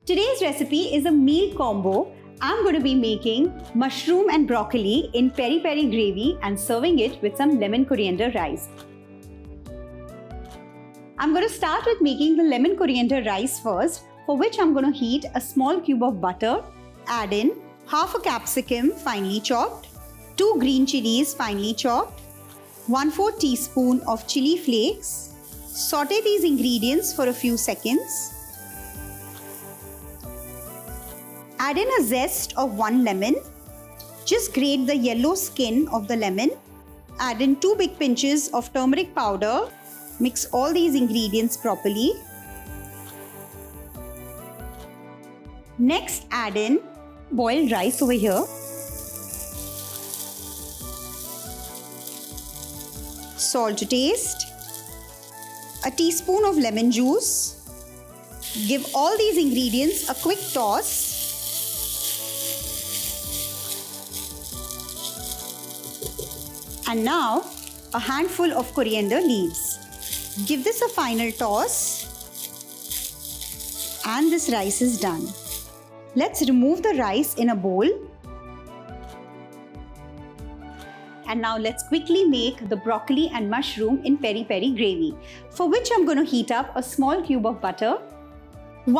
Today's recipe is a meal combo. I'm going to be making mushroom and broccoli in peri peri gravy and serving it with some lemon coriander rice. I'm going to start with making the lemon coriander rice first, for which I'm going to heat a small cube of butter, add in half a capsicum finely chopped, 2 green chillies finely chopped, 1/4 teaspoon of chilli flakes. Saute these ingredients for a few seconds. Add in a zest of 1 lemon. Just grate the yellow skin of the lemon. Add in 2 big pinches of turmeric powder. Mix all these ingredients properly. Next, add in boiled rice over here. Salt to taste. A teaspoon of lemon juice. Give all these ingredients a quick toss. And now, a handful of coriander leaves. Give this a final toss. And this rice is done. Let's remove the rice in a bowl. And now let's quickly make the broccoli and mushroom in peri peri gravy, for which I'm going to heat up a small cube of butter.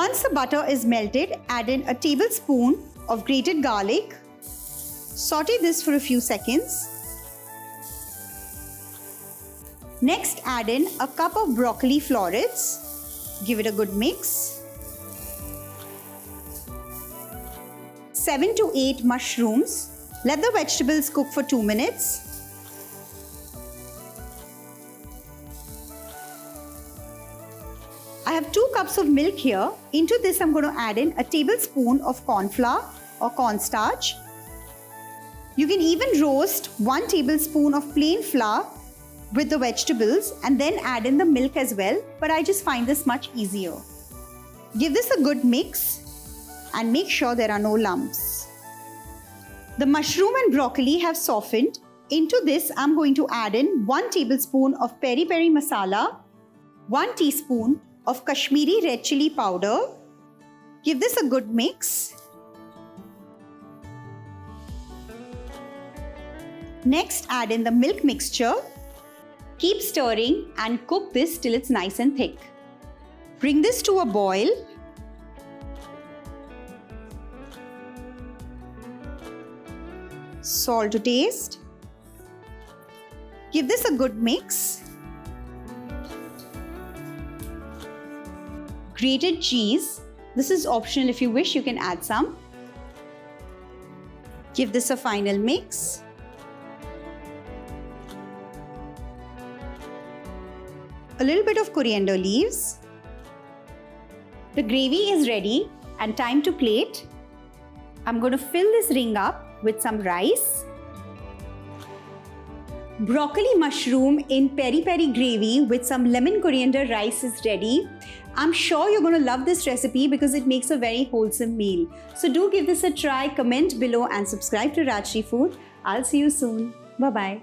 Once the butter is melted, add in a tablespoon of grated garlic. Saute this for a few seconds. Next, add in a cup of broccoli florets. Give it a good mix. 7 to 8 mushrooms. Let the vegetables cook for 2 minutes. I have 2 cups of milk here. Into this, I'm going to add in a tablespoon of corn flour or cornstarch. You can even roast 1 tablespoon of plain flour with the vegetables and then add in the milk as well, but I just find this much easier. Give this a good mix and make sure there are no lumps. The mushroom and broccoli have softened. Into this, I'm going to add in 1 tablespoon of peri peri masala, 1 teaspoon of Kashmiri red chilli powder. Give this a good mix. Next, add in the milk mixture. Keep stirring and cook this till it's nice and thick. Bring this to a boil. Salt to taste. Give this a good mix. Grated cheese. This is optional. If you wish, you can add some. Give this a final mix. A little bit of coriander leaves. The gravy is ready and time to plate. I'm going to fill this ring up with some rice. Broccoli mushroom in peri peri gravy with some lemon coriander rice is ready. I'm sure you're going to love this recipe because it makes a very wholesome meal. So do give this a try, comment below and subscribe to Rajshri Food. I'll see you soon. Bye-bye.